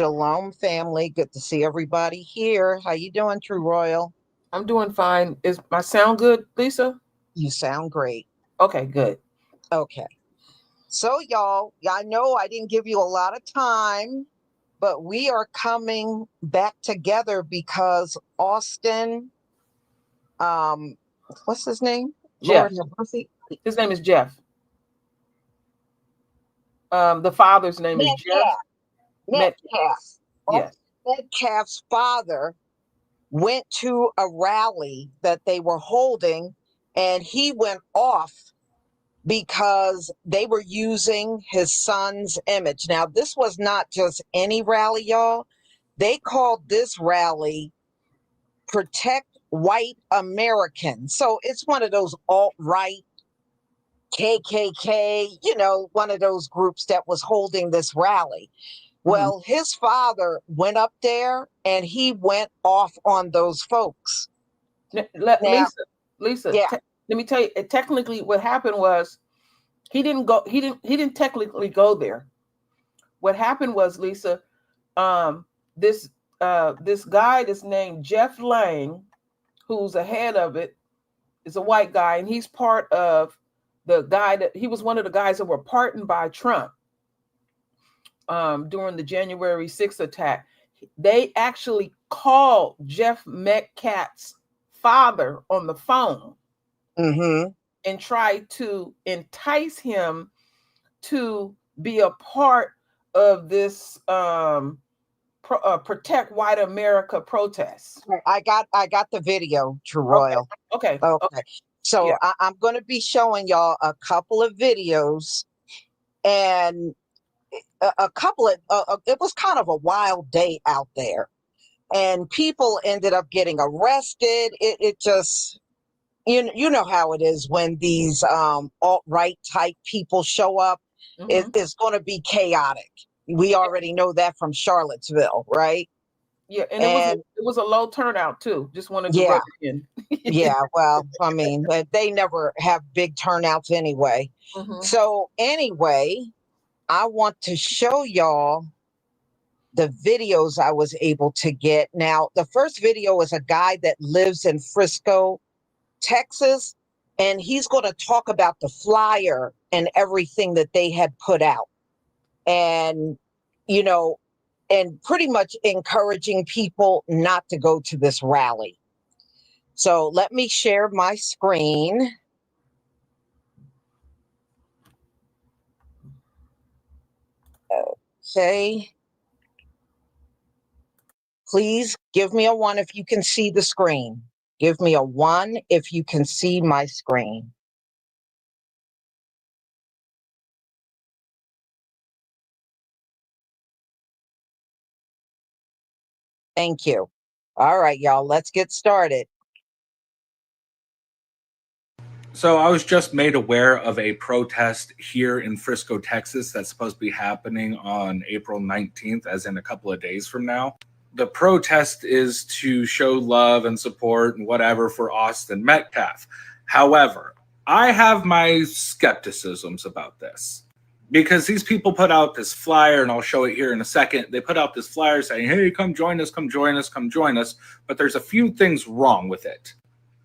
Shalom, family. Good to see everybody here. How you doing, True Royal? I'm doing fine. Is my sound good, Lisa? You sound great. Okay, good. Okay. So, y'all, I know I didn't give you a lot of time, but we are coming back together because Austin, what's his name? Jeff. Lord have mercy. His name is Jeff. The father's name is Jeff. Metcalf. Yes. Metcalf's father went to a rally that they were holding, and he went off because they were using his son's image. Now, this was not just any rally, y'all. They called this rally Protect White Americans. So it's one of those alt-right KKK, one of those groups that was holding this rally. Well, his father went up there and he went off on those folks. Lisa, yeah. Let me tell you, technically what happened was he didn't technically go there. What happened was, Lisa, this guy that's named Jeff Lang, who's ahead of it, is a white guy, and he's part of the guy that he was one of the guys that were pardoned by Trump during the January 6th attack. They actually called Jeff Metcalf's father on the phone and tried to entice him to be a part of this Protect White America protests. I got the video, True Royal. Okay. So yeah. I'm going to be showing y'all a couple of videos, and it was kind of a wild day out there, and people ended up getting arrested. It just, you know how it is when these alt-right type people show up. It's going to be chaotic. We already know that from Charlottesville, right? Yeah, and it was a low turnout too. Just wanted to rub it in. Yeah, well, I mean, they never have big turnouts anyway. So anyway, I want to show y'all the videos I was able to get. Now, the first video is a guy that lives in Frisco, Texas, and he's going to talk about the flyer and everything that they had put out. And, and pretty much encouraging people not to go to this rally. So let me share my screen. Okay. Please give me a 1 if you can see the screen. Give me a 1 if you can see my screen. Thank you. All right, y'all, let's get started. So I was just made aware of a protest here in Frisco, Texas that's supposed to be happening on April 19th, as in a couple of days from now. The protest is to show love and support and whatever for Austin Metcalf. However, I have my skepticisms about this. Because these people put out this flyer, and I'll show it here in a second. They put out this flyer saying, hey, come join us, come join us, come join us. But there's a few things wrong with it.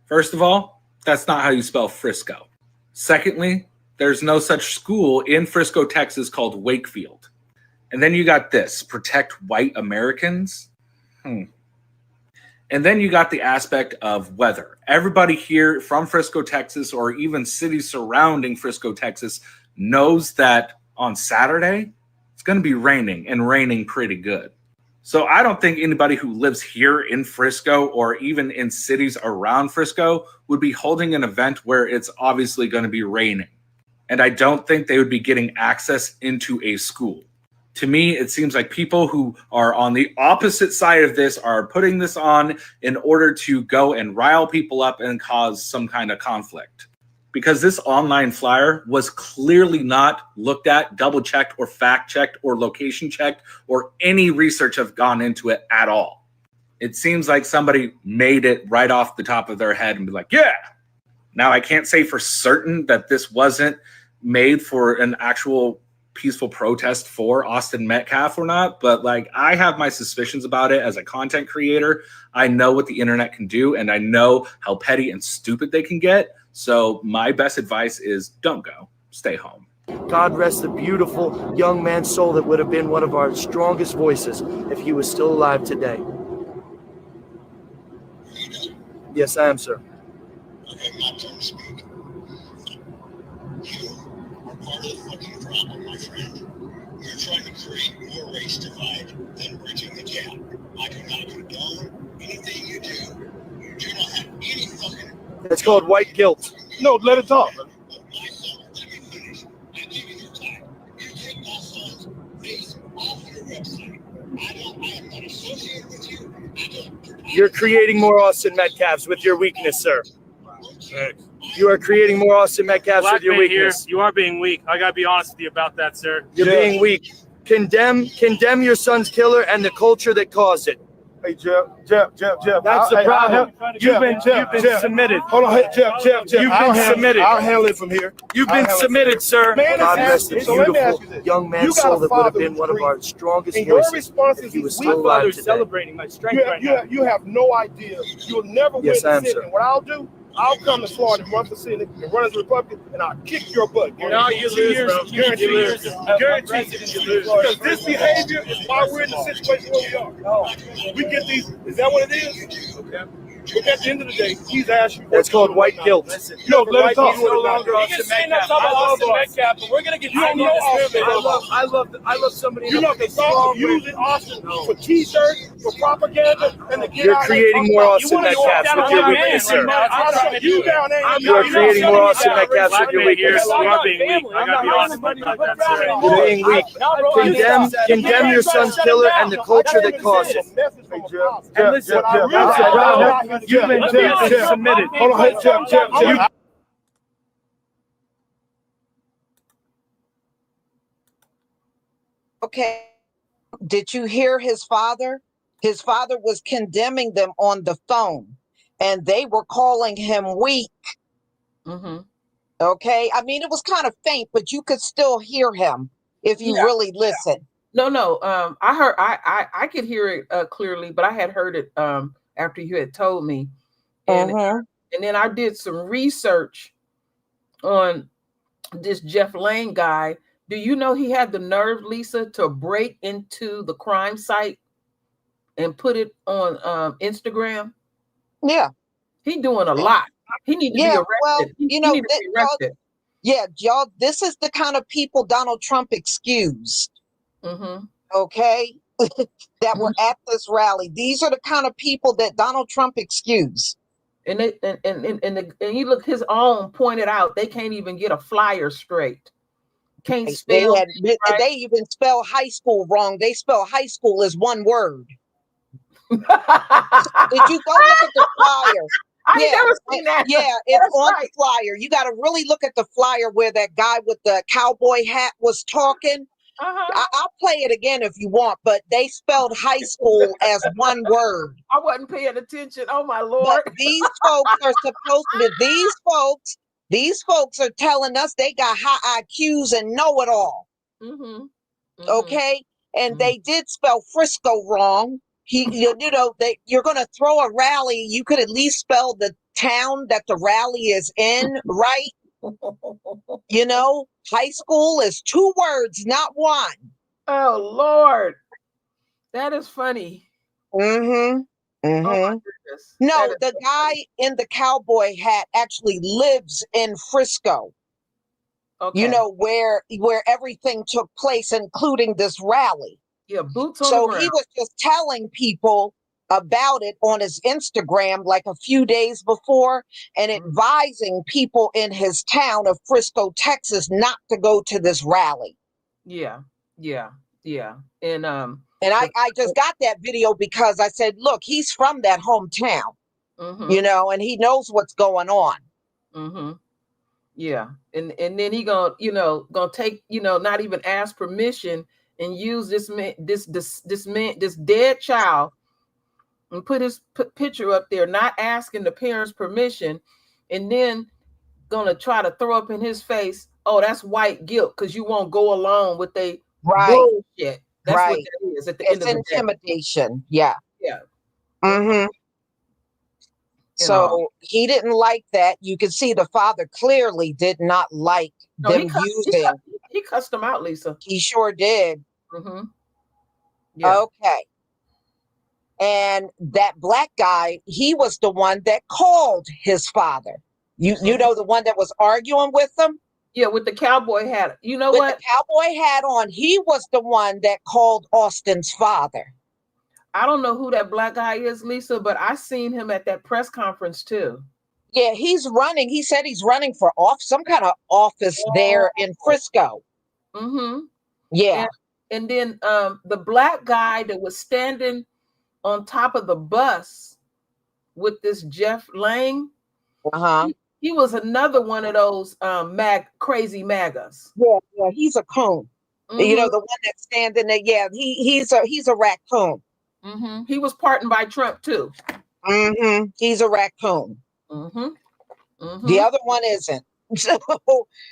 First of all, that's not how you spell Frisco. Secondly, there's no such school in Frisco, Texas called Wakefield. And then you got this, Protect White Americans. And then you got the aspect of weather. Everybody here from Frisco, Texas, or even cities surrounding Frisco, Texas, knows that on Saturday, it's going to be raining, and raining pretty good. So I don't think anybody who lives here in Frisco or even in cities around Frisco would be holding an event where it's obviously going to be raining. And I don't think they would be getting access into a school. To me, it seems like people who are on the opposite side of this are putting this on in order to go and rile people up and cause some kind of conflict. Because this online flyer was clearly not looked at, double-checked, or fact-checked, or location-checked, or any research have gone into it at all. It seems like somebody made it right off the top of their head and be like, yeah! Now, I can't say for certain that this wasn't made for an actual peaceful protest for Austin Metcalf or not, but like I have my suspicions about it as a content creator. I know what the internet can do, and I know how petty and stupid they can get. So my best advice is don't go. Stay home. God rest the beautiful young man's soul that would have been one of our strongest voices if he was still alive today. Yes, I am, sir. Okay, my turn to speak. You are part of the fucking problem, my friend. You're trying to create more race divide than bridging the gap. I do not condone anything you do. You do not have any fucking... It's called white guilt. No, let it talk. My son, let me finish. I give you your time. You take my son's face off your website. I am not associated with you. You're creating more Austin Metcalfs with your weakness, sir. You are creating more Austin Metcalfs with your weakness. Here, you are being weak. I gotta be honest with you about that, sir. You're being weak. Condemn your son's killer and the culture that caused it. Hey, Jeff. That's the problem. You've been submitted. Hold on, hey, Jeff. You've been submitted. I'll handle it from here. You've been submitted, sir. Man, God rest the so let me ask beautiful you this. young You man's got a soul that would have father been who's one of free. our strongest And your voices response if is he was my still alive Father's today. celebrating my strength right now. You have no idea. You'll never Yes, I win am, the sir. Senate. What I'll do, I'll come to Florida and run for Senate and run as a Republican, and I'll kick your butt. No, you lose, bro. Guarantee You lose. Guarantee. You lose. Because this behavior is why we're in the situation where we are. We get these. Is that what it is? Okay. But at the end of the day, he's asking. That's called white guilt. No, let it talk. He's no longer Austin Metcalf. I love Austin Metcalf, but we're gonna get You don't know Austin. I love somebody. You know the thought of using Austin for T-shirts, for propaganda, and to get You're out creating and more talk Austin about it. Metcalfs with your weakness, sir. I'll shut you down. You are creating more Austin Metcalfs with your weakness. You are being weak. I gotta be honest about that, sir. You're being weak. Condemn your son's killer and the culture that caused it. And listen, that's the problem. You've been submitted. Hold on, hey, Jeff. Okay. Did you hear his father? His father was condemning them on the phone, and they were calling him weak. Mm-hmm. Okay. I mean, it was kind of faint, but you could still hear him if you really listen. No. I heard. I could hear it clearly, but I had heard it after you had told me, and then I did some research on this Jeff Lane guy. Do you know he had the nerve, Lisa, to break into the crime site and put it on Instagram? Yeah. He doing a lot. He need to be arrested. Well, he need to be arrested. Y'all, this is the kind of people Donald Trump excused. Okay. That were at this rally. These are the kind of people that Donald Trump excused. And you look, his own pointed out they can't even get a flyer straight. Can't spell. They even spell high school wrong. They spell high school as one word. Did you go look at the flyer? I never seen that. Yeah, it's on the flyer. You got to really look at the flyer where that guy with the cowboy hat was talking. I'll play it again if you want, but they spelled high school as one word. I wasn't paying attention. Oh my Lord. But these folks are supposed to be, these folks are telling us they got high IQs and know it all. Okay. And they did spell Frisco wrong. You're going to throw a rally. You could at least spell the town that the rally is in, right? You know, high school is 2 words, not 1. Oh Lord, that is funny. Oh no, the guy in the cowboy hat actually lives in Frisco. Okay. You know, where everything took place, including this rally. Yeah, boots on the ground. So he was just telling people about it on his Instagram like a few days before and advising people in his town of Frisco, Texas, not to go to this rally. Yeah. And I just got that video because I said, look, he's from that hometown, you know, and he knows what's going on. Yeah. And then he gonna take, not even ask permission and use this dead child and put his picture up there, not asking the parents' permission, and then gonna try to throw up in his face, oh, that's white guilt because you won't go along with they bullshit. That's what that is at the end of the day. It's intimidation. Yeah. Yeah. Mm-hmm. So he didn't like that. You can see the father clearly did not like them using. He cussed them out, Lisa. He sure did. Mm-hmm. Yeah. Okay. And that black guy, he was the one that called his father. You know, the one that was arguing with him? Yeah, with the cowboy hat. You know with what? The cowboy hat on. He was the one that called Austin's father. I don't know who that black guy is, Lisa, but I seen him at that press conference too. Yeah, he's running. He said he's running for some kind of office there in Frisco. Mm-hmm. Yeah. And then the black guy that was standing on top of the bus with this Jeff Lang. Uh-huh. He was another one of those crazy MAGAs. Yeah, he's a coon. Mm-hmm. You know, the one that's standing there. Yeah, he's a raccoon. Mm-hmm. He was pardoned by Trump too. Mm-hmm. He's a raccoon. Mm-hmm. Mm-hmm. The other one isn't. So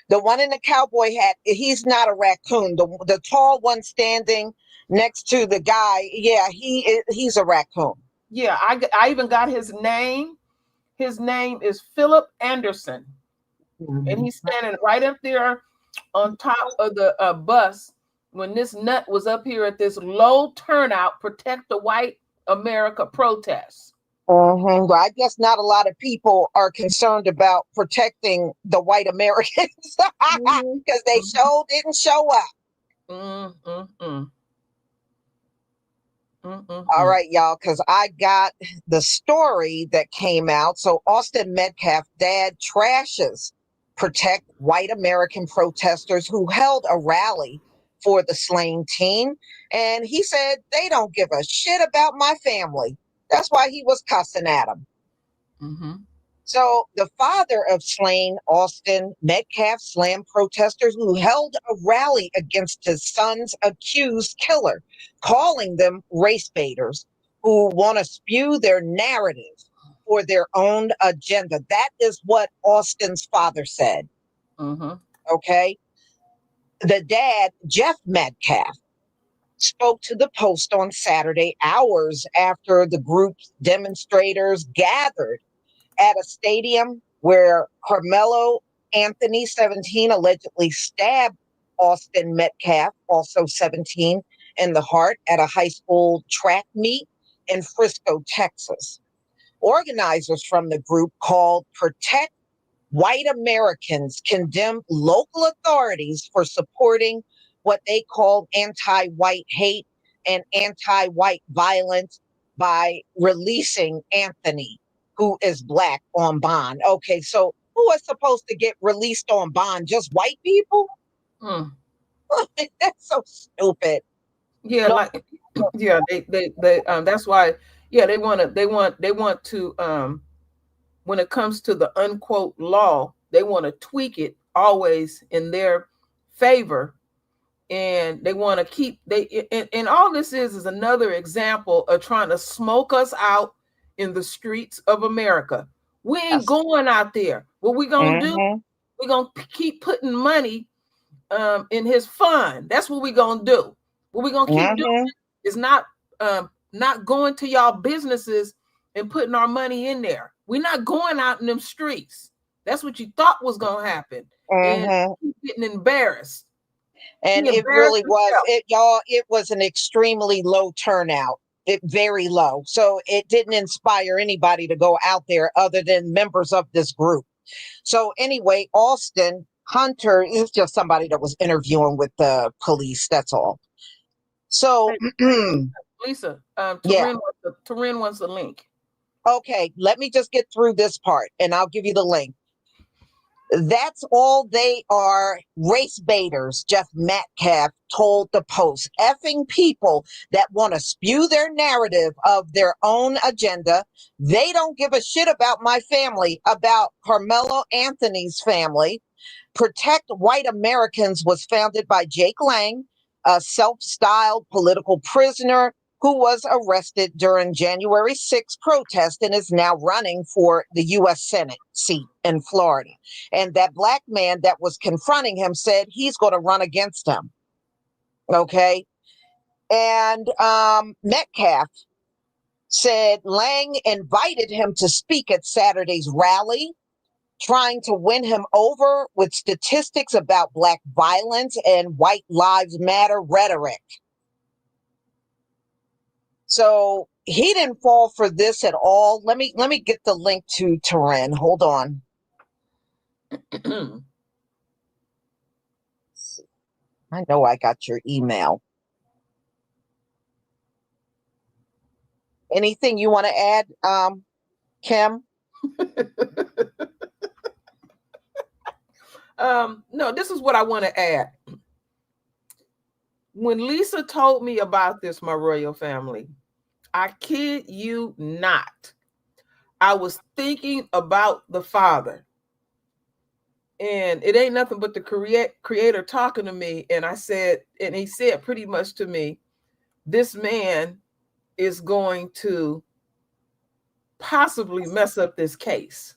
the one in the cowboy hat, he's not a raccoon. The tall one standing next to the guy, yeah, he's a raccoon. Yeah, I even got his name. His name is Philip Anderson. Mm-hmm. And he's standing right up there on top of the bus when this nut was up here at this low turnout Protect the White America protest. Mm-hmm. Well, I guess not a lot of people are concerned about protecting the white Americans because they didn't show up. All right, y'all, because I got the story that came out. So Austin Metcalf, dad, trashes Protect White American protesters who held a rally for the slain teen. And he said, they don't give a shit about my family. That's why he was cussing at him. Mm-hmm. So the father of slain Austin Metcalf slammed protesters who held a rally against his son's accused killer, calling them race baiters who want to spew their narrative for their own agenda. That is what Austin's father said. Mm-hmm. Okay. The dad, Jeff Metcalf, spoke to the Post on Saturday, hours after the group's demonstrators gathered at a stadium where Carmelo Anthony, 17, allegedly stabbed Austin Metcalf, also 17, in the heart at a high school track meet in Frisco, Texas. Organizers from the group called Protect White Americans condemned local authorities for supporting what they called anti-white hate and anti-white violence by releasing Anthony, who is black, on bond. Okay, so who is supposed to get released on bond? Just white people? That's so stupid. Yeah, they that's why. Yeah, they want to when it comes to the unquote law, they want to tweak it always in their favor. And they want to keep and all this is another example of trying to smoke us out in the streets of America. We ain't going out there. What we gonna do? We're gonna keep putting money in his fund. That's what we gonna do. What we gonna keep doing is not going to y'all businesses and putting our money in there. We're not going out in them streets. That's what you thought was gonna happen. And keep getting embarrassed. And it really was, it was an extremely low turnout, very low. So it didn't inspire anybody to go out there other than members of this group. So anyway, Austin Hunter is just somebody that was interviewing with the police. That's all. So, Lisa, Taryn wants the link. Okay, let me just get through this part and I'll give you the link. That's all they are, race baiters, Jeff Metcalf told the Post. Effing people that want to spew their narrative of their own agenda. They don't give a shit about my family, about Carmelo Anthony's family. Protect White Americans was founded by Jake Lang, a self-styled political prisoner who was arrested during January 6th protest and is now running for the U.S. Senate seat in Florida. And that black man that was confronting him said he's going to run against him. Okay. And Metcalf said Lang invited him to speak at Saturday's rally, trying to win him over with statistics about black violence and white lives matter rhetoric. So he didn't fall for this at all. Let me get the link to Taryn. Hold on. I know I got your email. Anything you want to add, Kim? No, this is what I want to add. When Lisa told me about this, my royal family, I kid you not, I was thinking about the Father. And it ain't nothing but the creator talking to me. And I said, and he said pretty much to me, this man is going to possibly mess up this case.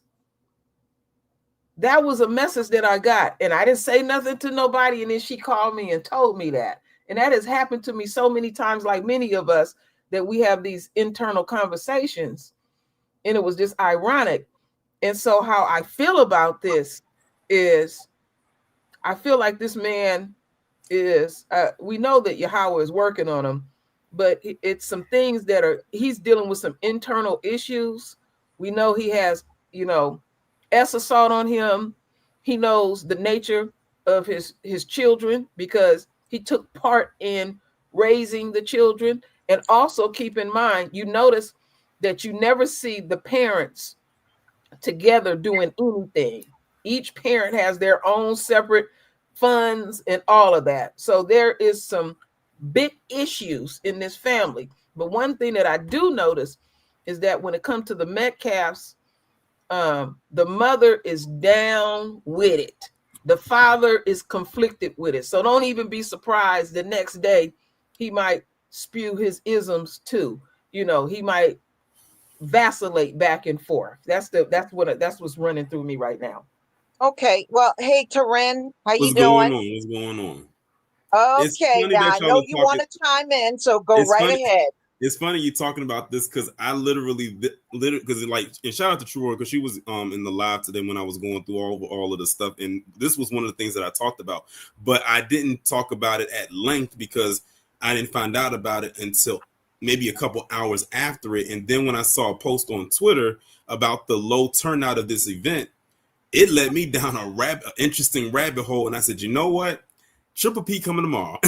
That was a message that I got. And I didn't say nothing to nobody. And then she called me and told me that. And that has happened to me so many times, like many of us, that we have these internal conversations. And it was just ironic. And so how I feel about this is I feel like this man is, we know that Yahweh is working on him, but it's some things that he's dealing with some internal issues. We know he has, S assault on him. He knows the nature of his children because he took part in raising the children. And also keep in mind, you notice that you never see the parents together doing anything. Each parent has their own separate funds and all of that. So there is some big issues in this family. But one thing that I do notice is that when it comes to the Metcalfs, the mother is down with it. The father is conflicted with it. So don't even be surprised the next day he might spew his isms too. He might vacillate back and forth. That's what's running through me right now. Okay. Well, hey, Taryn, how you doing? What's going on? Okay, now I know you want to chime in, so go right ahead. It's funny you talking about this because I literally because and shout out to Troy because she was in the live today when I was going through all of the stuff, and this was one of the things that I talked about, but I didn't talk about it at length because I didn't find out about it until maybe a couple hours after it. And then when I saw a post on Twitter about the low turnout of this event, it led me down an interesting rabbit hole. And I said, you know what? Triple P coming tomorrow.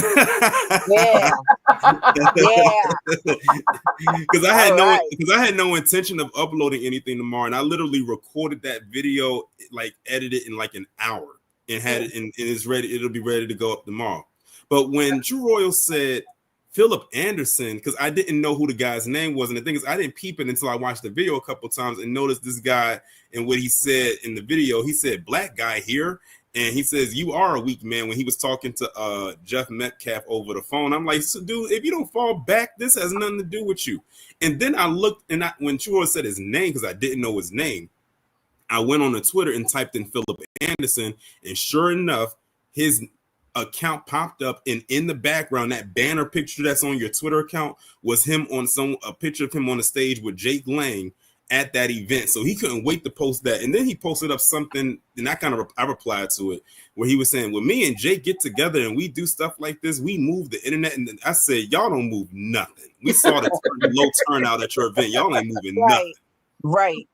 Yeah. Because I had no intention of uploading anything tomorrow. And I literally recorded that video, edited it in like an hour and had it and it's ready. It'll be ready to go up tomorrow. But when True Royal said Philip Anderson, because I didn't know who the guy's name was. And the thing is, I didn't peep it until I watched the video a couple of times and noticed this guy and what he said in the video. He said, black guy here. And he says, you are a weak man when he was talking to Jeff Metcalf over the phone. I'm like, so dude, if you don't fall back, this has nothing to do with you. And then I looked and when Chua said his name, because I didn't know his name, I went on to Twitter and typed in Philip Anderson. And sure enough, his account popped up, and in the background, that banner picture that's on your Twitter account was him on a picture of him on the stage with Jake Lang at that event. So he couldn't wait to post that. And then he posted up something, and I replied to it, where he was saying, when me and Jake get together and we do stuff like this, we move the internet. And I said, y'all don't move nothing. We saw the low turnout at your event. Y'all ain't moving nothing. Right.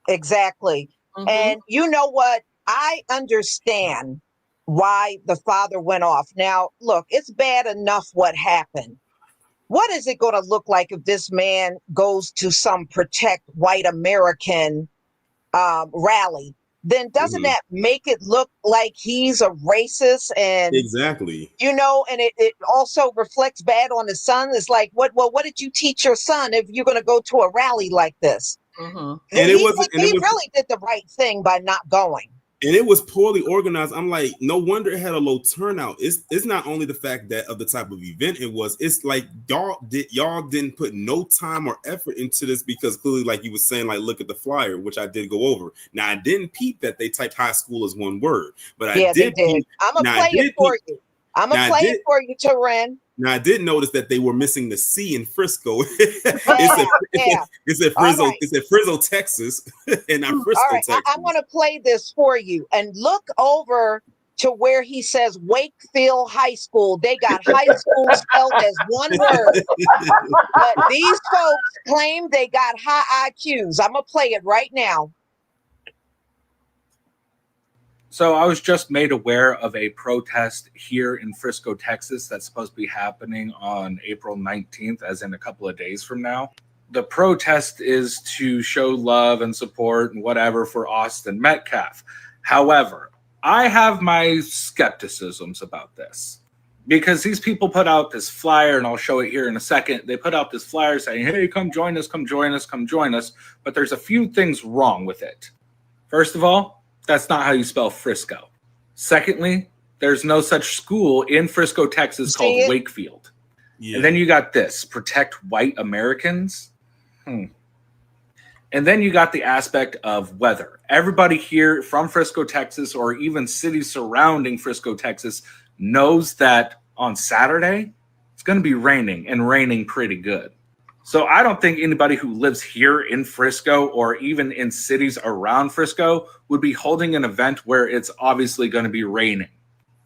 Exactly. Mm-hmm. And you know what? I understand why the father went off. Now, look, it's bad enough what happened. What is it going to look like if this man goes to some Protect White American rally? Then doesn't that make it look like he's a racist? And exactly, and it also reflects bad on his son. It's like, what did you teach your son if you're going to go to a rally like this? Mm-hmm. And he really did the right thing by not going. And it was poorly organized. I'm like, no wonder it had a low turnout. It's not only the fact that of the type of event it was. It's like y'all didn't put no time or effort into this, because clearly, like you were saying, like look at the flyer, which I did go over. Now I didn't peep that they typed high school as one word, but I did. I'm gonna play it for you. I'm gonna play it for you, Taren. Now I did notice that they were missing the C in Frisco. It said Frisco. Right. It said Frisco, Texas, and not Frisco, all right. Texas. I'm going to play this for you, and look over to where he says Wakefield High School. They got high school spelled as one word, but these folks claim they got high IQs. I'm going to play it right now. So I was just made aware of a protest here in Frisco, Texas that's supposed to be happening on April 19th, as in a couple of days from now. The protest is to show love and support and whatever for Austin Metcalf. However, I have my skepticisms about this, because these people put out this flyer, and I'll show it here in a second. They put out this flyer saying, hey, come join us, come join us, come join us. But there's a few things wrong with it. First of all, that's not how you spell Frisco. Secondly, there's no such school in Frisco, Texas called Wakefield. Yeah. And then you got this, protect white Americans. And then you got the aspect of weather. Everybody here from Frisco, Texas, or even cities surrounding Frisco, Texas, knows that on Saturday, it's going to be raining, and raining pretty good. So I don't think anybody who lives here in Frisco or even in cities around Frisco would be holding an event where it's obviously going to be raining.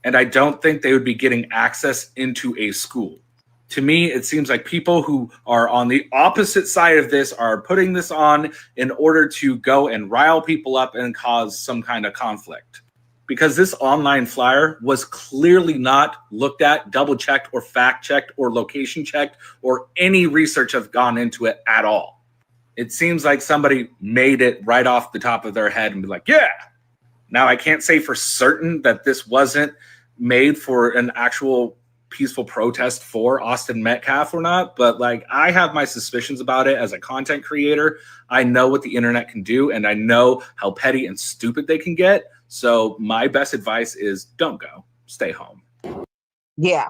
And I don't think they would be getting access into a school. To me, it seems like people who are on the opposite side of this are putting this on in order to go and rile people up and cause some kind of conflict. Because this online flyer was clearly not looked at, double-checked, or fact-checked, or location-checked, or any research have gone into it at all. It seems like somebody made it right off the top of their head and be like, yeah. Now, I can't say for certain that this wasn't made for an actual peaceful protest for Austin Metcalf or not, but like I have my suspicions about it as a content creator. I know what the internet can do, and I know how petty and stupid they can get. So my best advice is don't go, stay home. Yeah.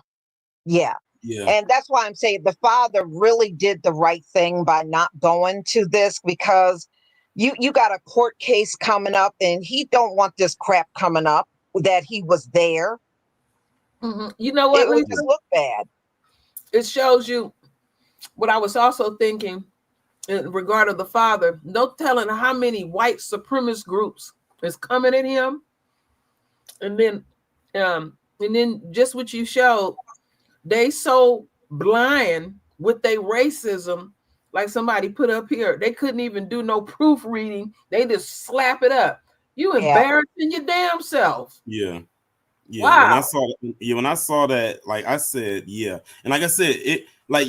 And that's why I'm saying the father really did the right thing by not going to this, because you got a court case coming up, and he don't want this crap coming up that he was there. Mm-hmm. You know what? It would just look bad. It shows you what I was also thinking in regard of the father. No telling how many white supremacist groups is coming at him, and then just what you showed, they so blind with their racism, like somebody put up here, they couldn't even do no proofreading. They just slap it up. You embarrassing your damn self. Yeah. Wow. When I saw that, like I said, yeah. And like I said, it like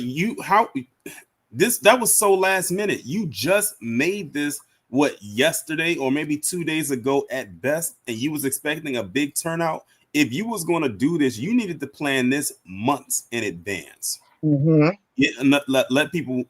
that was so last minute. You just made this yesterday or maybe 2 days ago at best, and you was expecting a big turnout. If you was going to do this, you needed to plan this months in advance. Mm-hmm. Let people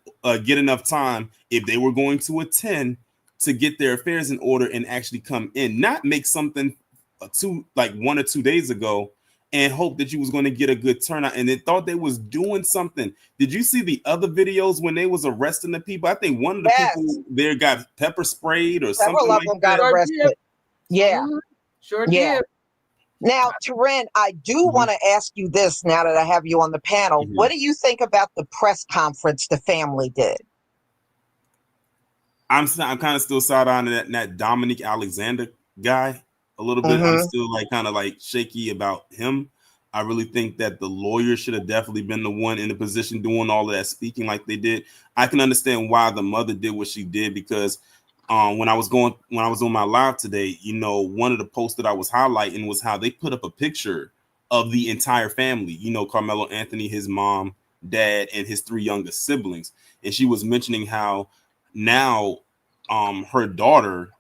get enough time, if they were going to attend, to get their affairs in order and actually come in, not make something 1 or 2 days ago and hope that you was going to get a good turnout, and they thought they was doing something. Did you see the other videos when they was arresting the people? I think one of the people there got pepper sprayed or something like that. Several of them got arrested. Yeah. Sure did. Now, Taren, I do want to ask you this now that I have you on the panel. Mm-hmm. What do you think about the press conference the family did? I'm kind of still side-eyeing that Dominic Alexander guy a little bit. I'm still kind of shaky about him. I really think that the lawyer should have definitely been the one in the position doing all of that speaking like they did. I can understand why the mother did what she did, because when I was on my live today, one of the posts that I was highlighting was how they put up a picture of the entire family. Carmelo Anthony, his mom, dad, and his 3 youngest siblings. And she was mentioning how now her daughter,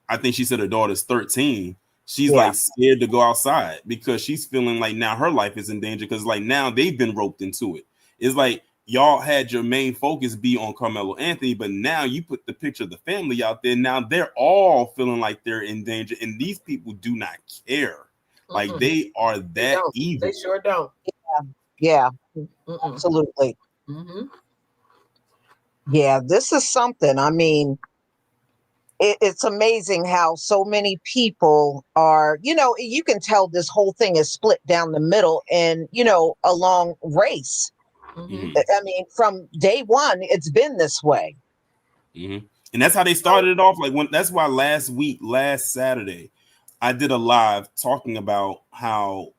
I think she said her daughter's 13. She's scared to go outside because she's feeling like now her life is in danger, because now they've been roped into it. It's like y'all had your main focus be on Carmelo Anthony, but now you put the picture of the family out there. Now they're all feeling like they're in danger, and these people do not care. Like they are that evil. They sure don't. Yeah, absolutely. Yeah, this is something. I mean, it's amazing how so many people are, you can tell this whole thing is split down the middle and, along race. I mean, from day one, it's been this way. And that's how they started it off. That's why last Saturday, I did a live talking about how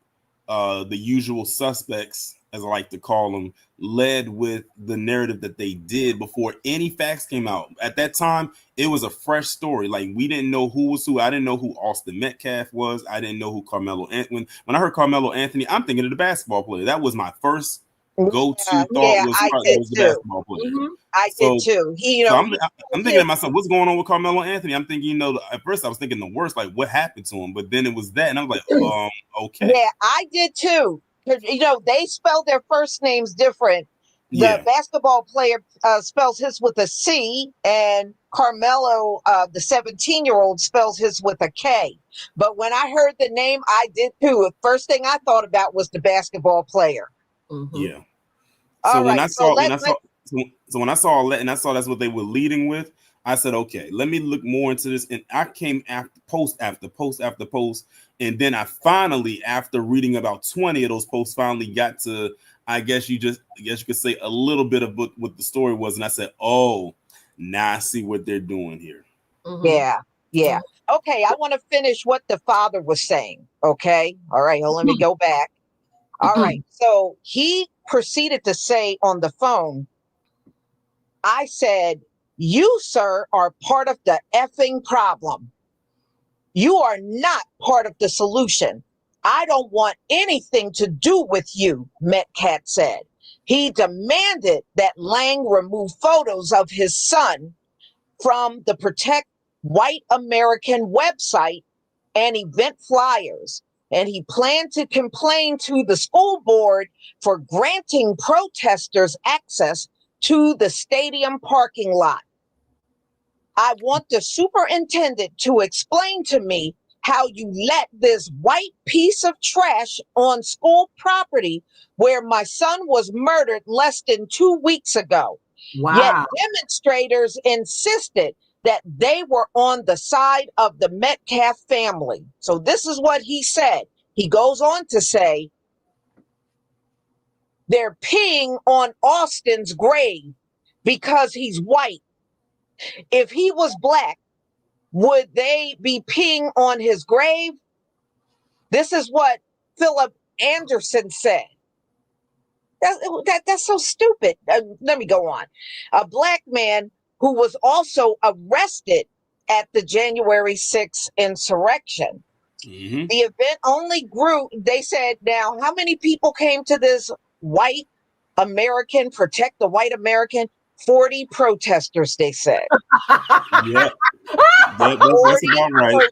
the usual suspects, as I like to call them, led with the narrative that they did before any facts came out. At that time, it was a fresh story. Like, we didn't know who was who. I didn't know who Austin Metcalf was. I didn't know who Carmelo Anthony. When I heard Carmelo Anthony, I'm thinking of the basketball player. That was my first go-to thought was the basketball player. I did too. I'm thinking to myself, what's going on with Carmelo Anthony? I'm thinking, at first I was thinking the worst, like what happened to him, but then it was that, and I was like, okay. Yeah, I did too. They spell their first names different. The basketball player spells his with a C, and Carmelo, the 17-year-old, spells his with a K. But when I heard the name, I did too. The first thing I thought about was the basketball player. Yeah. So when I saw all that, and I saw that's what they were leading with, I said, okay, let me look more into this. And I came after post after post after post. And then I finally, after reading about 20 of those posts, finally got to, I guess you could say, a little bit of what the story was. And I said, oh, now I see what they're doing here. Yeah. Okay, I want to finish what the father was saying. Okay. All right. Let me go back. All right. So he proceeded to say on the phone, I said, you, sir, are part of the effing problem. You are not part of the solution. I don't want anything to do with you, Metcalf said. He demanded that Lang remove photos of his son from the Protect White American website and event flyers. And he planned to complain to the school board for granting protesters access to the stadium parking lot. I want the superintendent to explain to me how you let this white piece of trash on school property where my son was murdered less than 2 weeks ago. Wow. Yet demonstrators insisted that they were on the side of the Metcalf family. So this is what he said. He goes on to say, they're peeing on Austin's grave because he's white. If he was black, would they be peeing on his grave? This is what Philip Anderson said. That's so stupid. Let me go on. A black man who was also arrested at the January 6th insurrection. The event only grew. They said, now, how many people came to this white American, Protect the White American? 40 protesters, they said. Yeah. That's about right.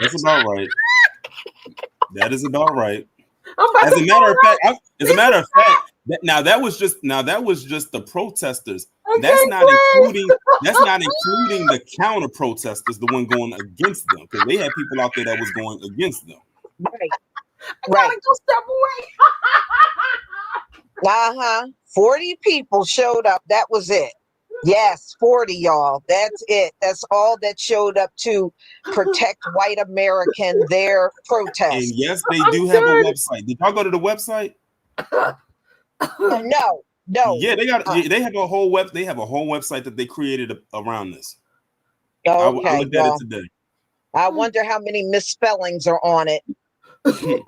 That's about right. That is about right. As a matter of fact, that was just the protesters. Okay, that's not including the counter protesters, the one going against them, because they had people out there that was going against them. Right. I gotta go step away. 40 people showed up. That was it. Yes, 40, y'all. That's it. That's all that showed up to protect white American, their protest. And yes, they do have a website. Did y'all go to the website? No. Yeah, they have a whole website that they created around this. Okay, I looked at it today. I wonder how many misspellings are on it. Okay.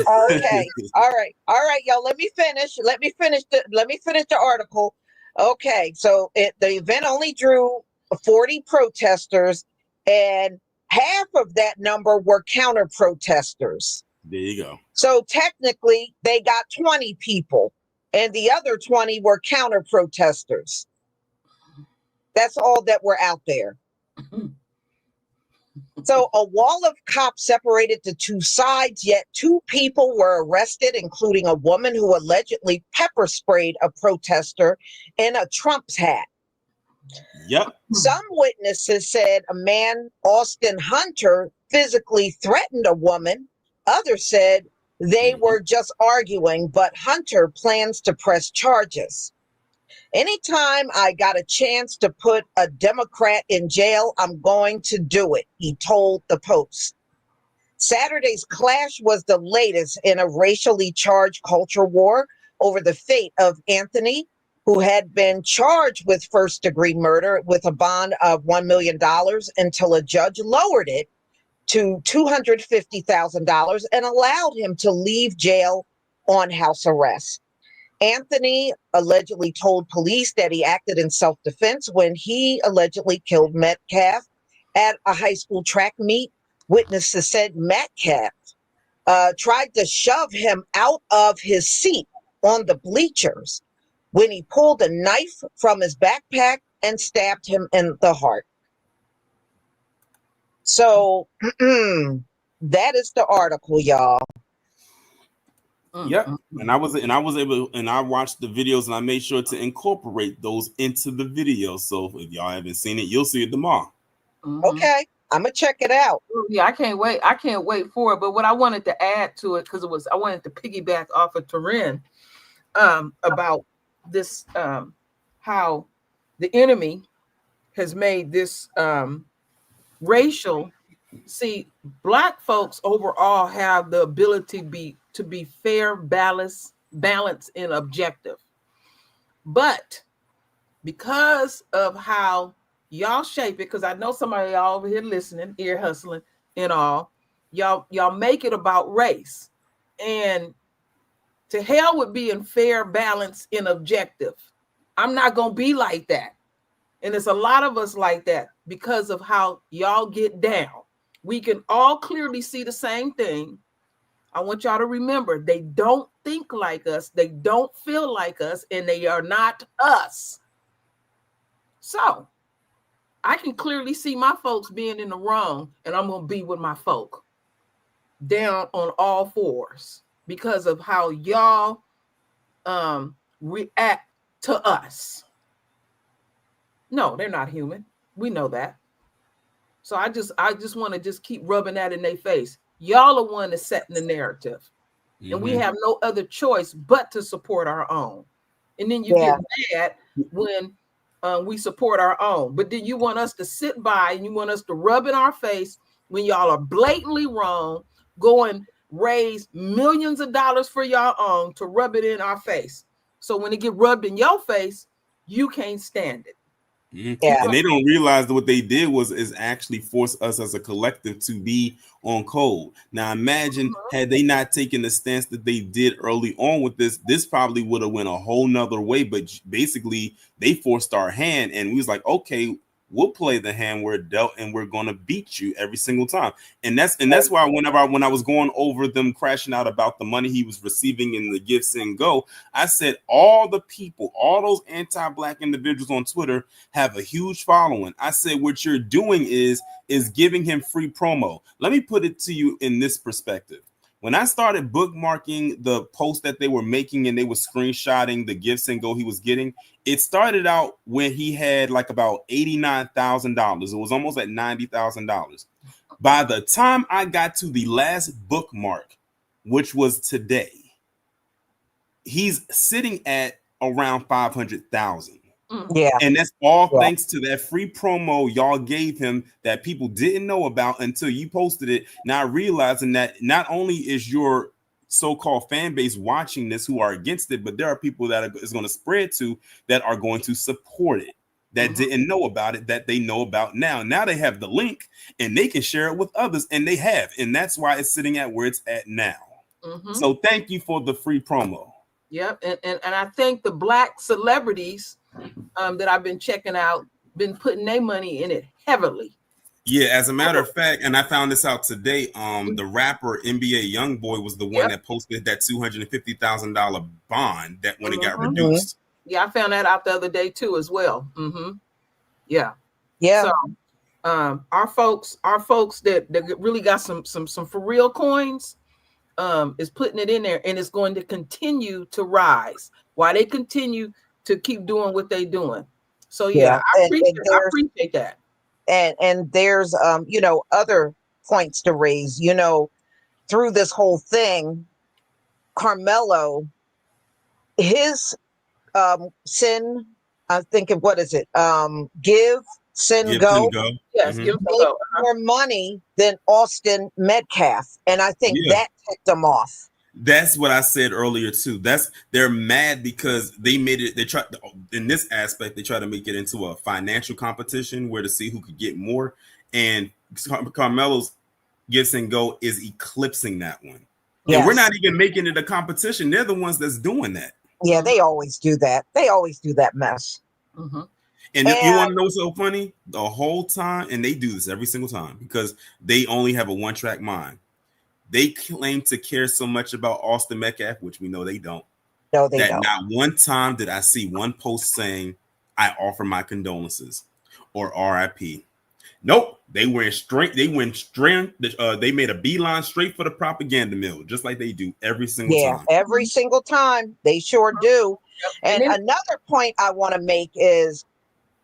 All right, y'all. Let me finish the article. Okay, so the event only drew 40 protesters, and half of that number were counter protesters. There you go. So technically, they got 20 people, and the other 20 were counter protesters. That's all that were out there. So a wall of cops separated the two sides, yet two people were arrested, including a woman who allegedly pepper sprayed a protester in a Trump's hat. Yep. Some witnesses said a man, Austin Hunter, physically threatened a woman. Others said they were just arguing, but Hunter plans to press charges. Anytime I got a chance to put a Democrat in jail, I'm going to do it, he told the Post. Saturday's clash was the latest in a racially charged culture war over the fate of Anthony, who had been charged with first-degree murder with a bond of $1 million until a judge lowered it to $250,000 and allowed him to leave jail on house arrest. Anthony allegedly told police that he acted in self-defense when he allegedly killed Metcalf at a high school track meet. Witnesses said Metcalf tried to shove him out of his seat on the bleachers when he pulled a knife from his backpack and stabbed him in the heart. So that is the article, y'all. Yep. And I watched the videos and I made sure to incorporate those into the video. So if y'all haven't seen it, you'll see it tomorrow. Okay. I'm gonna check it out. Yeah, I can't wait. I can't wait for it. But what I wanted to add to it, because I wanted to piggyback off of Taryn about this, how the enemy has made this racial. See, Black folks overall have the ability to be fair, balanced, and objective. But because of how y'all shape it, because I know somebody all over here listening, ear hustling and all, y'all make it about race. And to hell with being fair, balanced, and objective. I'm not going to be like that. And there's a lot of us like that because of how y'all get down. We can all clearly see the same thing. I want y'all to remember, they don't think like us, they don't feel like us, and they are not us. So I can clearly see my folks being in the wrong, and I'm going to be with my folk down on all fours because of how y'all react to us. No, they're not human. We know that. So I just want to just keep rubbing that in their face. Y'all are one that's setting the narrative. And we have no other choice but to support our own. And then you get mad when we support our own. But then you want us to sit by and you want us to rub in our face when y'all are blatantly wrong, go and raise millions of dollars for y'all own to rub it in our face. So when it get rubbed in your face, you can't stand it. Yeah. And they don't realize that what they did is actually force us as a collective to be on code. Now imagine had they not taken the stance that they did early on with this probably would have went a whole nother way. But basically they forced our hand and we was like, okay, we'll play the hand we're dealt and we're gonna beat you every single time. And that's why when I was going over them crashing out about the money he was receiving in the Give Send Go, I said all the people, all those anti-Black individuals on Twitter have a huge following. I said what you're doing is giving him free promo. Let me put it to you in this perspective. When I started bookmarking the post that they were making and they were screenshotting the Give Send Go he was getting, it started out when he had like about $89,000. It was almost at $90,000. By the time I got to the last bookmark, which was today, he's sitting at around 500,000. Yeah. And that's all thanks to that free promo y'all gave him that people didn't know about until you posted it. Now realizing that not only is your so-called fan base watching this who are against it, but there are people that it's going to spread to that are going to support it, that didn't know about it, that they know about now. Now they have the link and they can share it with others, and they have. And that's why it's sitting at where it's at now. So thank you for the free promo. Yep. And I think the Black celebrities that I've been checking out been putting their money in it heavily. Yeah, as a matter of fact, and I found this out today, the rapper NBA Youngboy was the one that posted that $250,000 bond that when it got reduced. Yeah, I found that out the other day too as well. Yeah. Yeah. our folks that really got some for real coins, is putting it in there, and it's going to continue to rise while they continue to keep doing what they're doing. So yeah, I appreciate that. And there's other points to raise. Through this whole thing, Carmelo, his sin, I think of what is it? Give, sin, go. Yes, give go. More money than Austin Metcalf, and I think that ticked them off. That's what I said earlier too. They're mad because they made it. They tried in this aspect. They try to make it into a financial competition where to see who could get more. And Carmelo's Gifts and Go is eclipsing that one. Yes. And we're not even making it a competition. They're the ones that's doing that. Yeah, they always do that. They always do that mess. Mm-hmm. And you want to know what's so funny? The whole time, and they do this every single time because they only have a one-track mind. They claim to care so much about Austin Metcalf, which we know they don't. No, they don't. Not one time did I see one post saying, I offer my condolences or RIP. Nope. They went straight. They made a beeline straight for the propaganda mill, just like they do every single time. Every single time. They sure do. And another point I want to make is,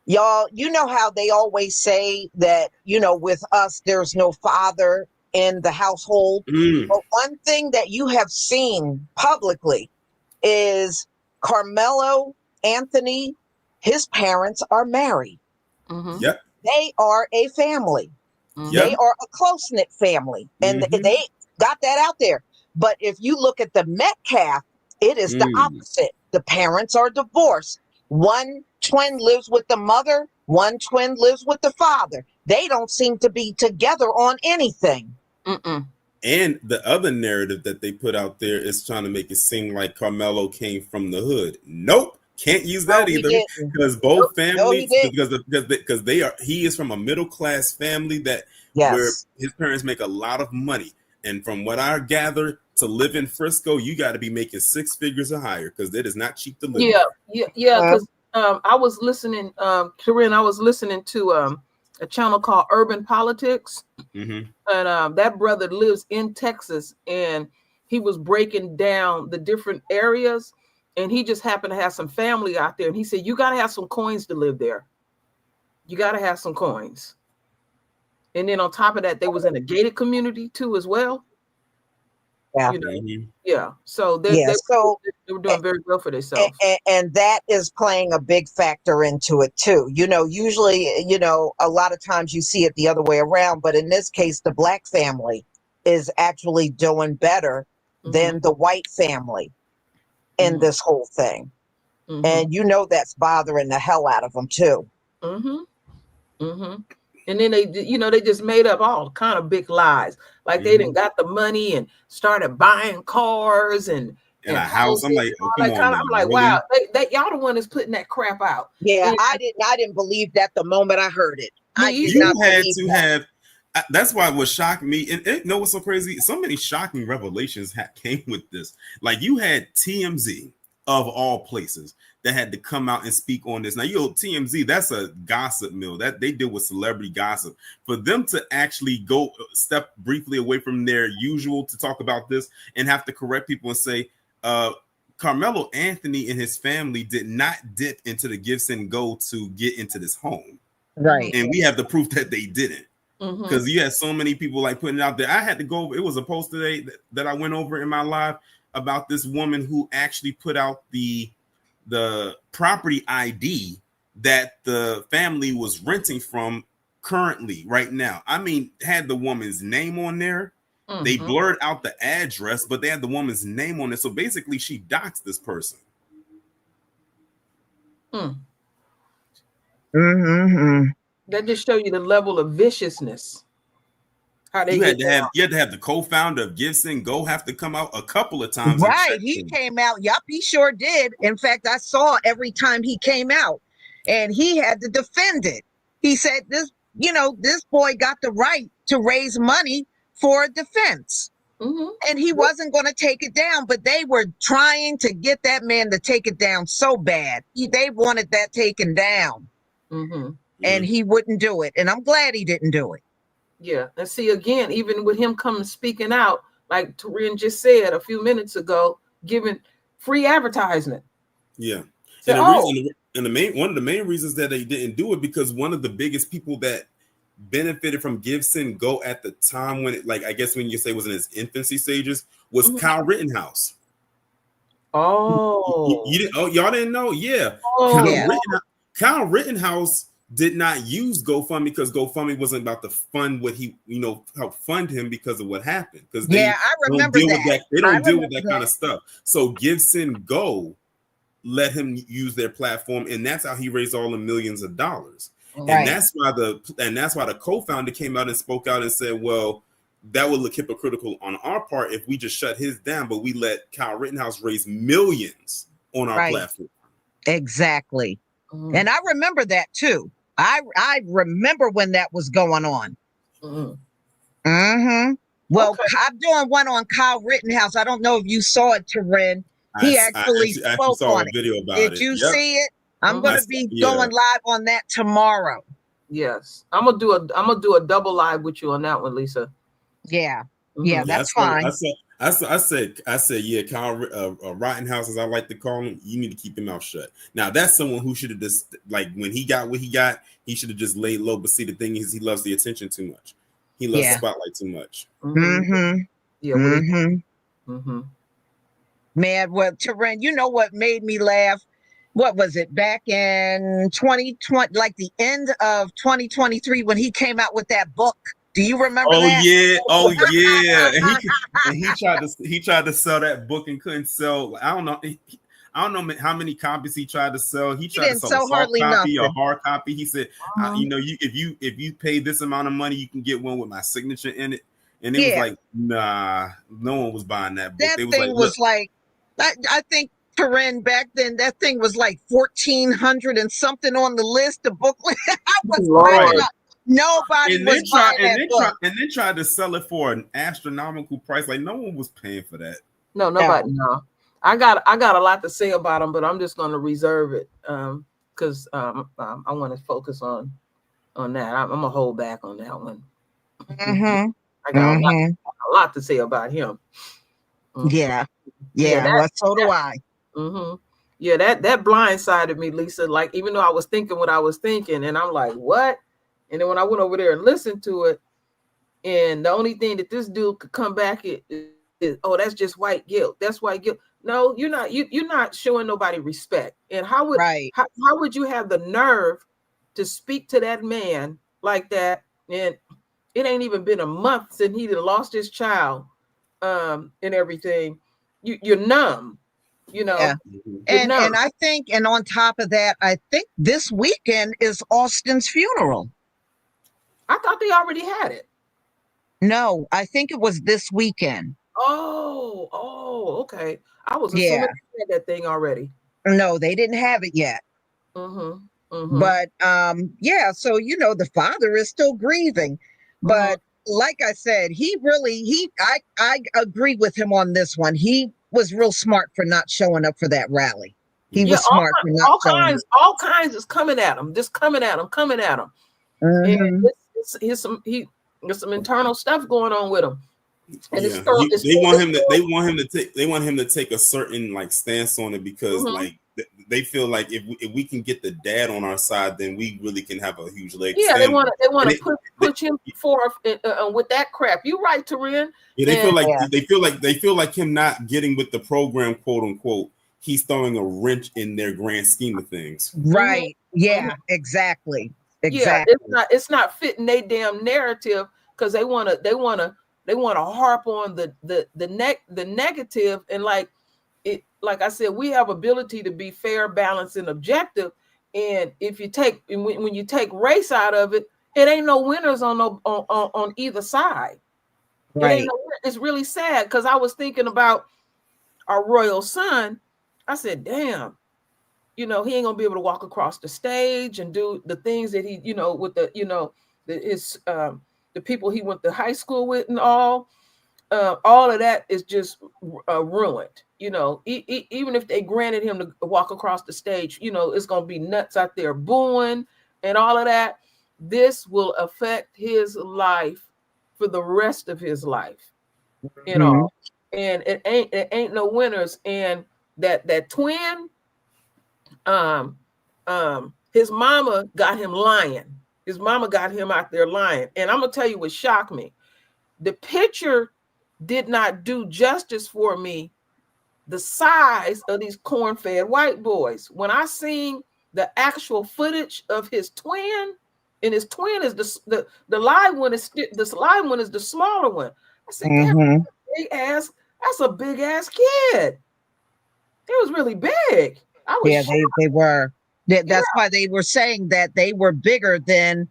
y'all, you know how they always say that, with us, there's no father in the household. But one thing that you have seen publicly is Carmelo Anthony, his parents are married. Mm-hmm. Yep. They are a family. Mm-hmm. They are a close-knit family. And they got that out there. But if you look at the Metcalf, it is the opposite. The parents are divorced. One twin lives with the mother. One twin lives with the father. They don't seem to be together on anything. Mm-mm. And the other narrative that they put out there is trying to make it seem like Carmelo came from the hood. Nope. Can't use that either because both families, because he is from a middle class family where his parents make a lot of money. And from what I gather, to live in Frisco, you got to be making 6 figures or higher because it is not cheap to live. Yeah. Because I was listening, Corinne, I was listening to a channel called Urban Politics, and that brother lives in Texas, and he was breaking down the different areas, and he just happened to have some family out there, and he said, you got to have some coins to live there. You got to have some coins. And then on top of that, they was in a gated community too as well. So they were doing very well for themselves. And that is playing a big factor into it too. Usually, a lot of times you see it the other way around, but in this case, the black family is actually doing better than the white family in this whole thing. And that's bothering the hell out of them too. And then they just made up all kind of big lies. Like they didn't got the money and started buying cars and a house. I'm like, I'm like, wow, y'all the one that's putting that crap out. Yeah, and I didn't believe that the moment I heard it. That's why what shocked me, and what's so crazy? So many shocking revelations came with this. Like you had TMZ of all places that had to come out and speak on this. Now, TMZ, that's a gossip mill that they deal with celebrity gossip. For them to actually go step briefly away from their usual to talk about this and have to correct people and say, Carmelo Anthony and his family did not dip into the Gifts and Go to get into this home. Right. And we have the proof that they didn't. Because you had so many people like putting it out there. I had to go. It was a post today that I went over in my live about this woman who actually put out the property ID that the family was renting from currently right now. I mean, had the woman's name on there. They blurred out the address, but they had the woman's name on it. So basically she doxed this person. That just show you the level of viciousness. How they you had to have the co-founder of Gifts and Go have to come out a couple of times. Right. He came out. Yup, he sure did. In fact, I saw every time he came out and he had to defend it. He said this boy got the right to raise money for defense. And he wasn't going to take it down, but they were trying to get that man to take it down so bad. They wanted that taken down. and he wouldn't do it. And I'm glad he didn't do it. Yeah. And see, again, even with him coming speaking out, like Taryn just said a few minutes ago, giving free advertisement. Yeah. So, And the reason, and one of the main reasons that they didn't do it, because one of the biggest people that benefited from Gibson Go at the time when it, like, I guess when you say it was in its infancy stages, was Kyle Rittenhouse. You didn't? Oh, y'all didn't know? Yeah. Kyle Rittenhouse did not use GoFundMe because GoFundMe wasn't about to fund what he, help fund him because of what happened. Because I remember that. They don't deal with that kind of stuff. So Gibson Go let him use their platform, and that's how he raised all the millions of dollars. Right. And that's why the co-founder came out and spoke out and said, well, that would look hypocritical on our part if we just shut his down, but we let Kyle Rittenhouse raise millions on our platform. Exactly. And I remember that too. I remember when that was going on. Well, I'm doing one on Kyle Rittenhouse. I don't know if you saw it, Taryn. He actually spoke saw on a video about it. Did you see it? I'm going to be going live on that tomorrow. Yes, I'm gonna do a double live with you on that one, Lisa. Yeah, that's fine. I said, yeah, Kyle Rittenhouse, as I like to call him, you need to keep your mouth shut. Now, that's someone who should have just, like, when he got what he got, he should have just laid low. But see, the thing is, he loves the attention too much. He loves the spotlight too much. Man, well, Taryn, you know what made me laugh? What was it, back in 2020, like the end of 2023, when he came out with that book? Do you remember that? Yeah. And he tried to sell that book and couldn't sell. I don't know how many copies he tried to sell. He tried to sell a soft copy, a hard copy. He said, if you pay this amount of money, you can get one with my signature in it. And it was like, nah, no one was buying that book. That thing was like, I think, Taryn, back then, that thing was like 1,400 and something on the list, the booklet. I was cracking up. Nobody was buying that book. And then tried to sell it for an astronomical price. Like, no one was paying for that. No, nobody. No. I got a lot to say about them, but I'm just going to reserve it because I want to focus on that. I'm gonna hold back on that one. I got a lot to say about him. Yeah, well, so do I. Yeah, that blindsided me, Lisa. Like, even though I was thinking what I was thinking, and I'm like, what? And then when I went over there and listened to it, and the only thing that this dude could come back is, oh, that's just white guilt. That's white guilt. No, you're not showing nobody respect. And how would you have the nerve to speak to that man like that? And it ain't even been a month since he lost his child, and everything. You're numb. And I think, and on top of that, I think this weekend is Austin's funeral. I thought they already had it. No, I think it was this weekend. Oh, okay. I was assuming they had that thing already. No, they didn't have it yet. But so the father is still grieving. But like I said, I agree with him on this one. He was real smart for not showing up for that rally. He was smart for not showing up. All kinds is coming at him, just coming at him. And there's some internal stuff going on with him. And they want him to take a certain like stance on it because like they feel like if we can get the dad on our side, then we really can have a huge leg. Yeah, they want to push him forth with that crap. You're right, Taryn. Yeah, they feel like him not getting with the program, quote unquote. He's throwing a wrench in their grand scheme of things. Right. Yeah. Exactly. Yeah, it's not fitting their damn narrative because they want to harp on the negative, and like I said, we have ability to be fair, balanced, and objective. And if you take when you take race out of it, it ain't no winners on either side. Right. It's really sad because I was thinking about our royal son. I said, damn, he ain't gonna be able to walk across the stage and do the things that he, with the people he went to high school with and all of that is just ruined. Even if they granted him to walk across the stage, it's gonna be nuts out there booing, and all of that, this will affect his life for the rest of his life. You know, and it ain't no winners. And that twin, his mama got him lying. His mama got him out there lying. And I'm gonna tell you what shocked me. The picture did not do justice for me, the size of these corn-fed white boys. When I seen the actual footage of his twin, and his twin is the live one is this live one is the smaller one. I said, damn, big ass, that's a big ass kid. It was really big. I was they were. That's why they were saying that they were bigger than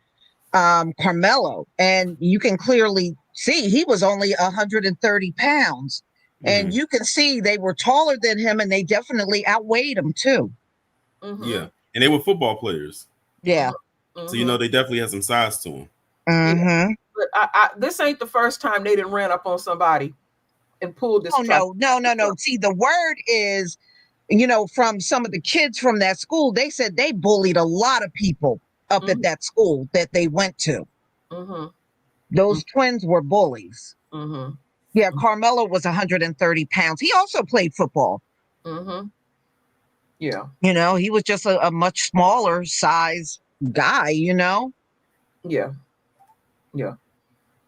Carmelo, and you can clearly see he was only 130 pounds, and you can see they were taller than him, and they definitely outweighed him too. Yeah, and they were football players. Yeah, so you know they definitely had some size to them. Yeah. But this ain't the first time they didn't ran up on somebody and pulled this. No. See, the word is, you know, from some of the kids from that school, they said they bullied a lot of people up at that school that they went to. Those twins were bullies. Yeah, Carmelo was 130 pounds. He also played football. Yeah. You know, he was just a much smaller size guy, you know? Yeah. Yeah.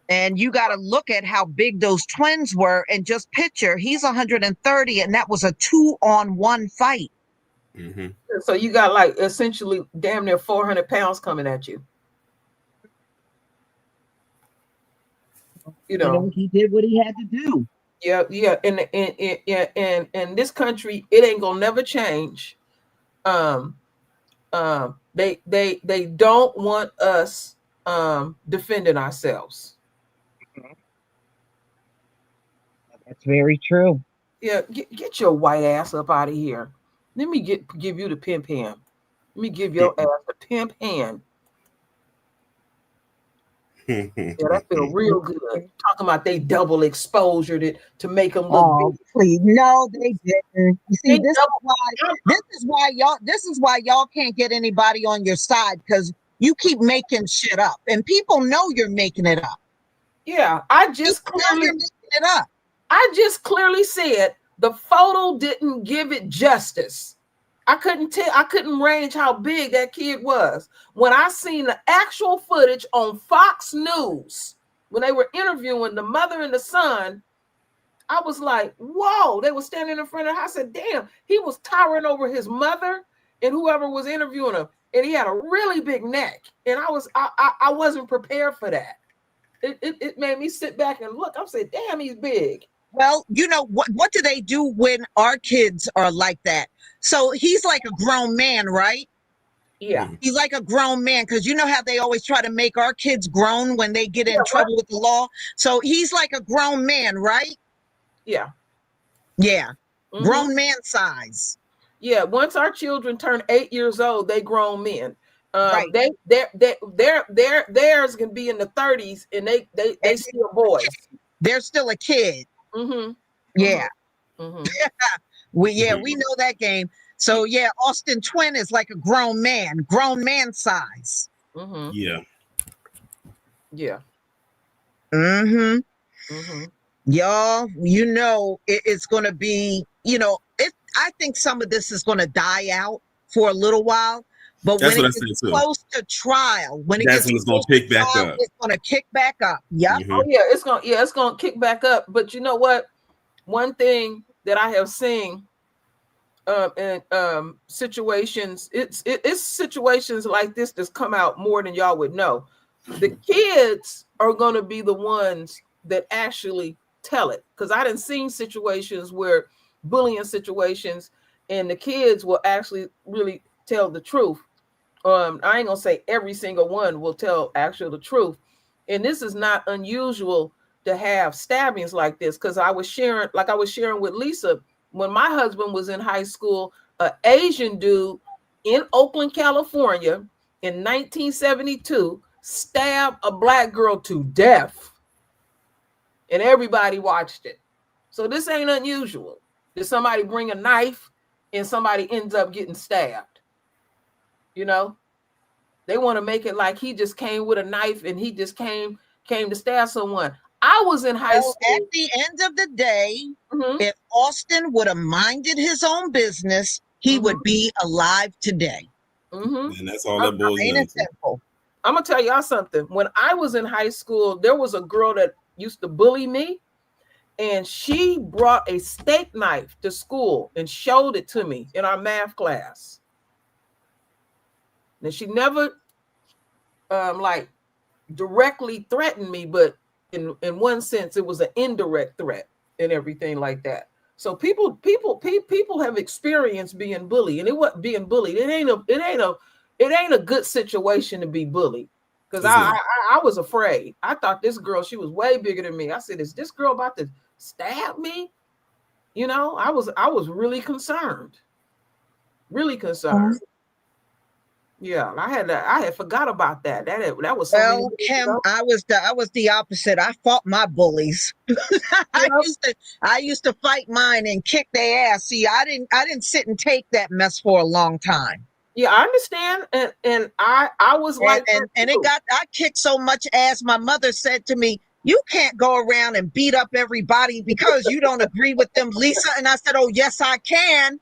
And you got to look at how big those twins were and just picture he's 130 and that was a 2-on-1 fight. So you got like essentially damn near 400 pounds coming at you. You know, he did what he had to do. Yeah. And this country, it ain't gonna never change. They don't want us defending ourselves. That's very true. Yeah, get your white ass up out of here. Let me give you the pimp hand. Let me give your ass a pimp hand. Yeah, that feel real good. Talking about they double exposure to make them look big. Please. No, they didn't. You see, this is why y'all can't get anybody on your side, because you keep making shit up and people know you're making it up. Yeah, I just clearly said the photo didn't give it justice. I couldn't range how big that kid was. When I seen the actual footage on Fox News, when they were interviewing the mother and the son, I was like, whoa, they were standing in front of her. I said, damn, he was towering over his mother and whoever was interviewing him. And he had a really big neck. And I wasn't prepared for that. It made me sit back and look. I'm saying, damn, he's big. Well, you know, what do they do when our kids are like that? So he's like a grown man, right? Yeah. He's like a grown man, because you know how they always try to make our kids grown when they get in trouble with the law. So he's like a grown man, right? Yeah. Yeah. Grown man size. Yeah. Once our children turn 8 years old, they grown men. Right. Theirs can be in the 30s and they still boys. They're still a kid. Yeah. We know that game. So yeah, Austin Twin is like a grown man size. Yeah. Y'all, you know, it's going to be, you know, I think some of this is going to die out for a little while, but when it gets close to trial, that's when it's going to pick back up. It's going to kick back up. Yep. Oh yeah, it's going to kick back up. But you know what? One thing that I have seen in situations, it's situations like this that's come out more than y'all would know. The kids are going to be the ones that actually tell it, because I done seen situations where bullying situations and the kids will actually really tell the truth. I ain't gonna say every single one will tell the truth, and this is not unusual to have stabbings like this, because I was sharing with Lisa, when my husband was in high school, an Asian dude in Oakland, California in 1972 stabbed a black girl to death. And everybody watched it. So this ain't unusual. Did somebody bring a knife and somebody ends up getting stabbed? You know? They want to make it like he just came with a knife and he just came to stab someone. I was in high school. At the end of the day, if Austin would have minded his own business, he would be alive today. And that's all that boils down to. I'm gonna tell y'all something. When I was in high school, there was a girl that used to bully me, and she brought a steak knife to school and showed it to me in our math class. And she never like directly threatened me, but in one sense, it was an indirect threat and everything like that. So people have experienced being bullied, and it wasn't being bullied. It ain't a good situation to be bullied, because I was afraid. I thought this girl, she was way bigger than me. I said, is this girl about to stab me? You know, I was really concerned. Really concerned. Yeah, I had forgot about that. That was so well, Kim, I was the opposite. I fought my bullies. I used to fight mine and kick their ass. See, I didn't sit and take that mess for a long time. Yeah, I understand, and I was like, I kicked so much ass. My mother said to me, "You can't go around and beat up everybody because you don't agree with them, Lisa." And I said, "Oh, yes, I can."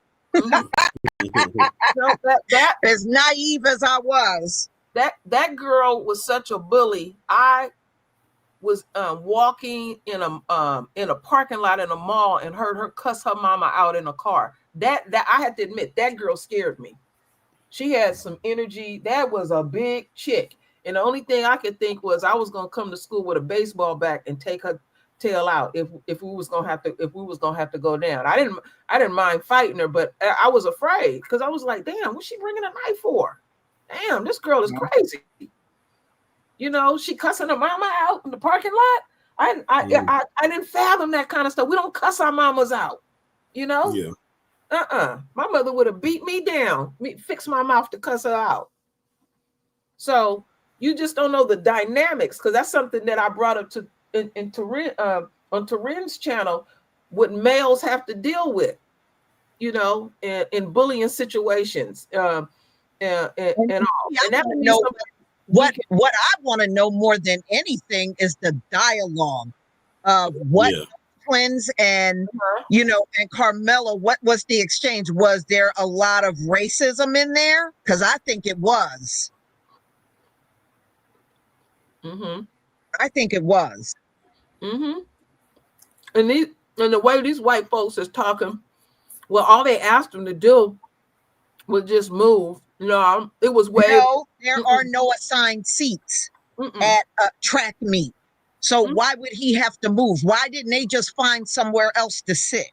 That as naive as I was. That girl was such a bully. I was walking in a parking lot in a mall and heard her cuss her mama out in a car. That I had to admit, that girl scared me. She had some energy. That was a big chick. And the only thing I could think was I was gonna come to school with a baseball bat and take her tail out if we was gonna have to go down. I didn't mind fighting her, but I was afraid because I was like, damn, what's she bringing a knife for? Damn, this girl is crazy. You know, she cussing her mama out in the parking lot. I didn't fathom that kind of stuff. We don't cuss our mamas out, you know? Yeah. My mother would have beat me down, fix my mouth to cuss her out. So you just don't know the dynamics, because that's something that I brought up to on Taryn's channel, what males have to deal with, you know, in bullying situations, and all. And that know what I want to know more than anything is the dialogue of what twins and you know, and Carmela. What was the exchange? Was there a lot of racism in there? Because I think it was. I think it was. And the way these white folks is talking, well, all they asked them to do was just move. No, it was way. No, there are no assigned seats at a track meet. So why would he have to move? Why didn't they just find somewhere else to sit?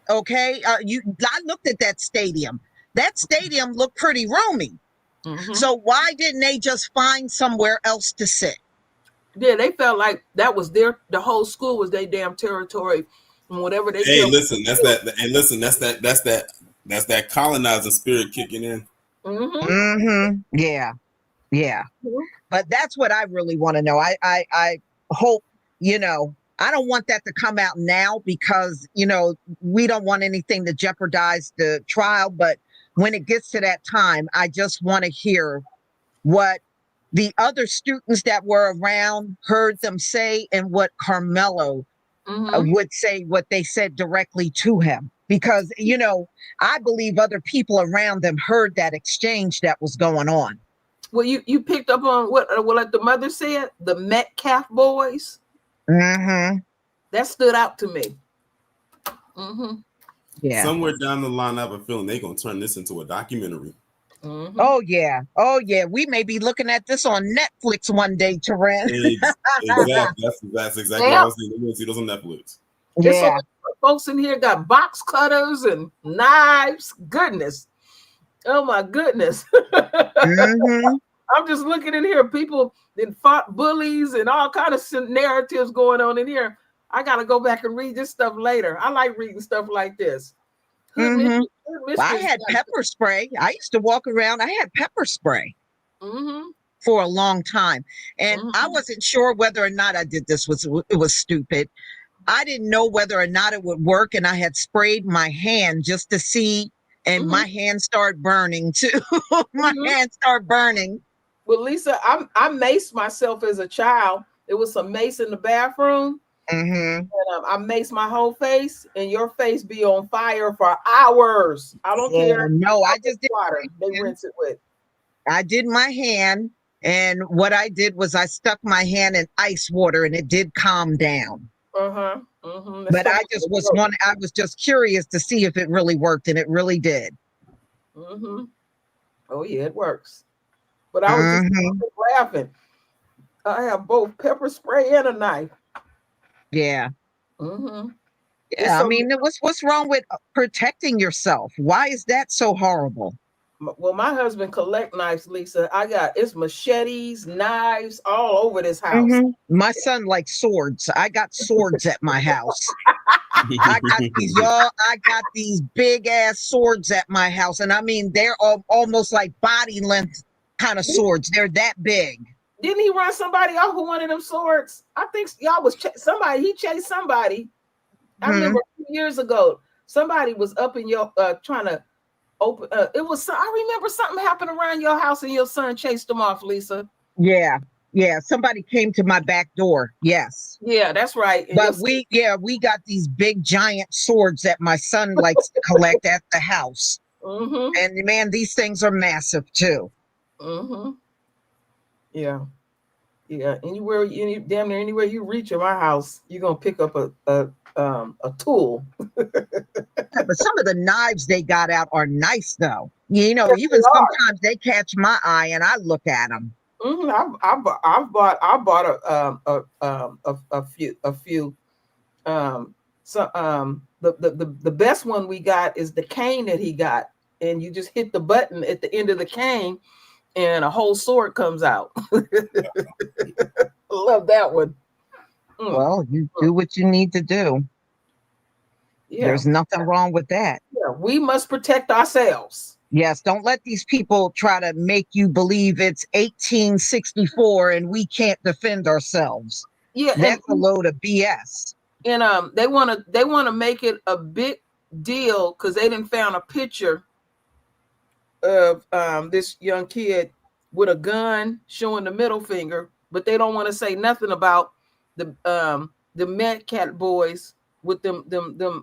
Okay, I looked at that stadium. That stadium looked pretty roomy. So why didn't they just find somewhere else to sit? Yeah, they felt like that was the whole school was their damn territory, and whatever they. Hey, listen, that's that. Hey, listen, that's that colonizing spirit kicking in. Yeah. But that's what I really want to know. I hope, you know, I don't want that to come out now because, you know, we don't want anything to jeopardize the trial. But when it gets to that time, I just want to hear what the other students that were around heard them say and what Carmelo would say, what they said directly to him. Because, you know, I believe other people around them heard that exchange that was going on. Well, you picked up on what like the mother said, the Metcalf boys. That stood out to me. Yeah. Somewhere down the line, I have a feeling they're gonna turn this into a documentary. Oh yeah. We may be looking at this on Netflix one day, Taryn. Exactly. That's exactly what I was thinking. We're gonna see those on Netflix. Yeah. Folks in here got box cutters and knives. Goodness. Oh my goodness. I'm just looking in here. People that fought bullies and all kind of narratives going on in here. I gotta go back and read this stuff later. I like reading stuff like this. Well, I had pepper spray. I used to walk around. I had pepper spray for a long time. And I wasn't sure whether or not I did this. It was stupid. I didn't know whether or not it would work. And I had sprayed my hand just to see and my hands start burning too. My hands start burning. Well, Lisa, I maced myself as a child. There was some mace in the bathroom. And, I maced my whole face, and your face be on fire for hours. I don't care. No, I just did water. They rinse it with. I did my hand, and what I did was I stuck my hand in ice water, and it did calm down. But I was just curious to see if it really worked, and it really did. Oh yeah, it works. But I was just laughing. I have both pepper spray and a knife. Yeah. Yeah, I mean, what's wrong with protecting yourself? Why is that so horrible? Well, my husband collect knives, Lisa. It's machetes, knives all over this house. My son likes swords. I got swords at my house. I got these big ass swords at my house, and I mean they're almost like body length kind of swords. They're that big. Didn't he run somebody off with one of them swords? I think y'all was somebody. He chased somebody. I remember a few years ago, somebody was up in your trying to open. It was. I remember something happened around your house, and your son chased them off, Lisa. Yeah. Somebody came to my back door. Yes. Yeah, that's right. And but we got these big giant swords that my son likes to collect at the house. And man, these things are massive too. Yeah. Anywhere you reach in my house, you're gonna pick up a tool. But some of the knives they got out are nice though. You know, even sometimes they catch my eye and I look at them. I bought a few. The best one we got is the cane that he got, and you just hit the button at the end of the cane, and a whole sword comes out. Love that one. Well, you do what you need to do. Yeah. There's nothing wrong with that. Yeah, we must protect ourselves. Yes, don't let these people try to make you believe it's 1864 and we can't defend ourselves. Yeah, that's a load of BS. And they want to make it a big deal because they didn't found a picture of this young kid with a gun showing the middle finger, but they don't want to say nothing about the Metcalf boys with them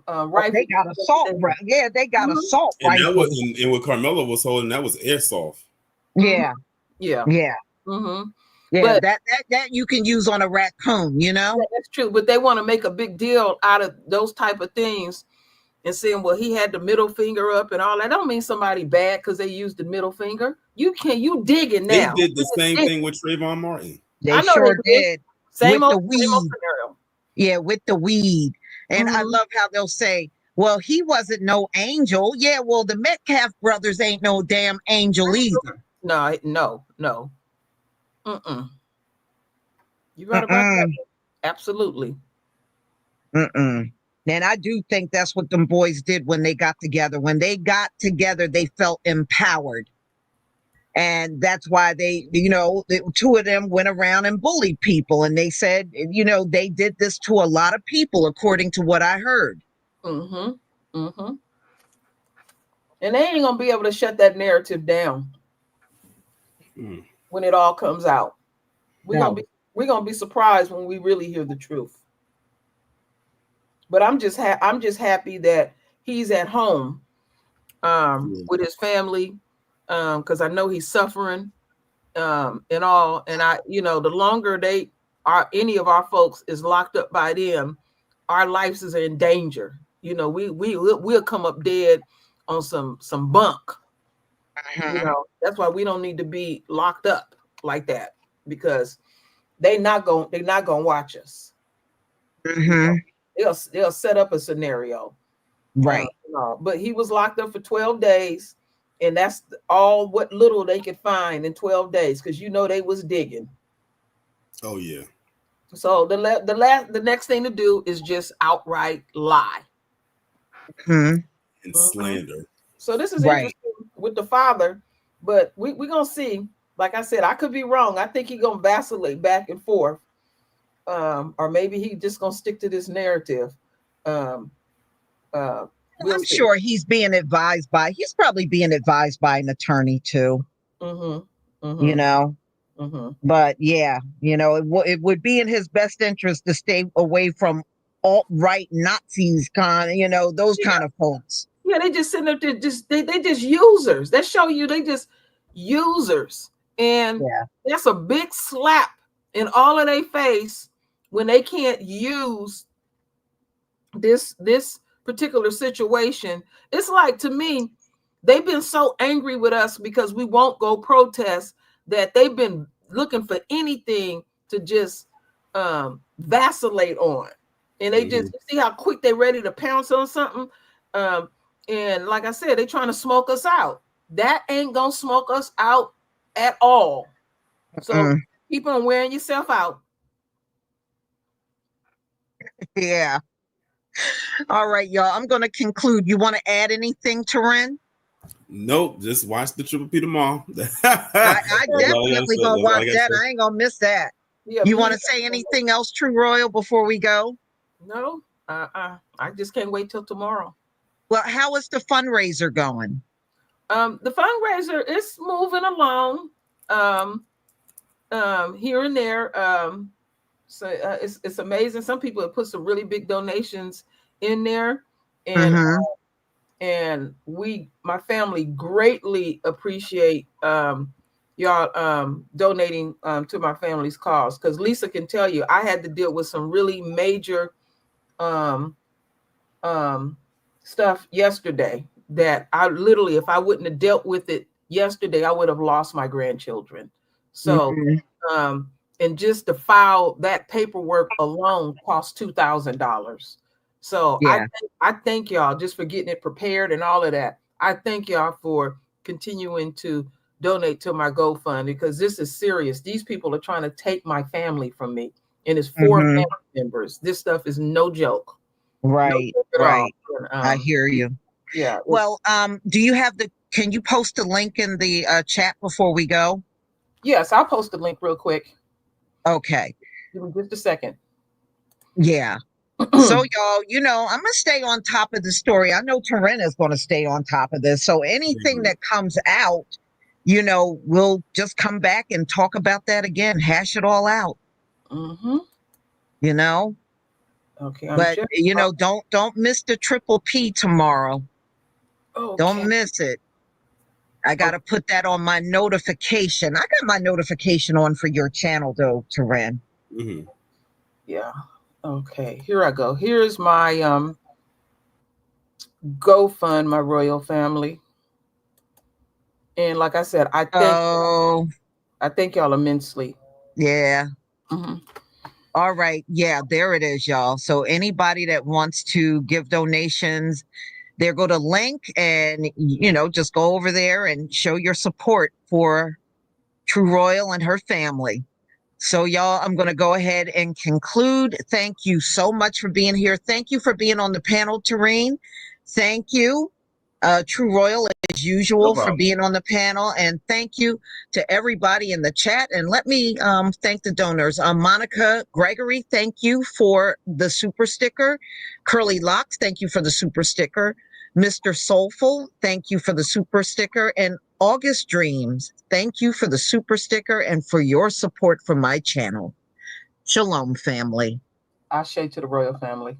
rifles. They got assault, yeah, they got assault rifles. And that was and what Carmela was holding, that was airsoft. Yeah. Yeah. Yeah, but that you can use on a raccoon, you know. Yeah, that's true, but they want to make a big deal out of those type of things and saying, well, he had the middle finger up and all that. Don't mean somebody bad because they used the middle finger. You digging now. They did the same thing with Trayvon Martin. They sure did. Same old scenario. Yeah, with the weed. And I love how they'll say, well, he wasn't no angel. Yeah, well, the Metcalf brothers ain't no damn angel either. No. You right about that. Absolutely. And I do think that's what them boys did when they got together. When they got together, they felt empowered. And that's why they, the two of them went around and bullied people. And they said, they did this to a lot of people, according to what I heard. And they ain't going to be able to shut that narrative down when it all comes out. We're going to be surprised when we really hear the truth. But I'm just happy that he's at home with his family. Because I know he's suffering and all. And the longer any of our folks is locked up by them, our lives is in danger. We'll come up dead on some bunk. That's why we don't need to be locked up like that, because they're not gonna watch us. They'll set up a scenario. Right. But he was locked up for 12 days. And that's all what little they could find in 12 days, because they was digging. Oh yeah. So the next thing to do is just outright lie and slander. So this is interesting with the father, but we're gonna see. Like I said, I could be wrong. I think he's gonna vacillate back and forth, or maybe he just gonna stick to this narrative. We'll I'm see. sure he's probably being advised by an attorney too. You know. But yeah, it would be in his best interest to stay away from alt-right Nazis, those kind of folks. Yeah, they just sitting up there, they just users. That show you they just users, and that's a big slap in all of their face when they can't use this particular situation. It's like, to me, they've been so angry with us because we won't go protest that they've been looking for anything to just vacillate on, and they just see how quick they're ready to pounce on something. And like I said, they're trying to smoke us out. That ain't gonna smoke us out at all. So keep on wearing yourself out. Yeah. All right, y'all. I'm going to conclude. You want to add anything, Taryn? Nope. Just watch the Triple P tomorrow. I definitely gonna watch that. I ain't gonna miss that. Yeah, you want to say anything else, True Royal, before we go? No. I just can't wait till tomorrow. Well, how is the fundraiser going? The fundraiser is moving along. Here and there. So it's amazing. Some people have put some really big donations in there, and my family greatly appreciate y'all donating to my family's cause, because Lisa can tell you I had to deal with some really major stuff yesterday that I literally, if I wouldn't have dealt with it yesterday, I would have lost my grandchildren. So and just to file that paperwork alone cost $2,000. So I thank y'all just for getting it prepared and all of that. I thank y'all for continuing to donate to my GoFund, because this is serious. These people are trying to take my family from me, and it's 4 family members. This stuff is no joke. Right, no right. I hear you. Yeah. Well, can you post a link in the chat before we go? Yes, I'll post the link real quick. Okay. Give me just a second. Yeah. So y'all, I'm gonna stay on top of the story. I know Taryn is going to stay on top of this. So anything that comes out, we'll just come back and talk about that again, hash it all out. Okay. But don't miss the Triple P tomorrow. Okay. Don't miss it. I got to put that on my notification. I got my notification on for your channel though, Taryn. Yeah. Okay. Here I go. Here's my GoFund, my royal family. And like I said, I thank y'all immensely. Yeah. All right. Yeah, there it is, y'all. So anybody that wants to give donations, there go to link, and just go over there and show your support for True Royal and her family. So y'all, I'm going to go ahead and conclude. Thank you so much for being here. Thank you for being on the panel, Tareen. Thank you, True Royal, as usual, for being on the panel. And thank you to everybody in the chat. And let me thank the donors. Monica Gregory, thank you for the super sticker. Curly Locks, thank you for the super sticker. Mr. Soulful, thank you for the super sticker. And August Dreams, thank you for the super sticker and for your support for my channel. Shalom, family. Ashe to the royal family.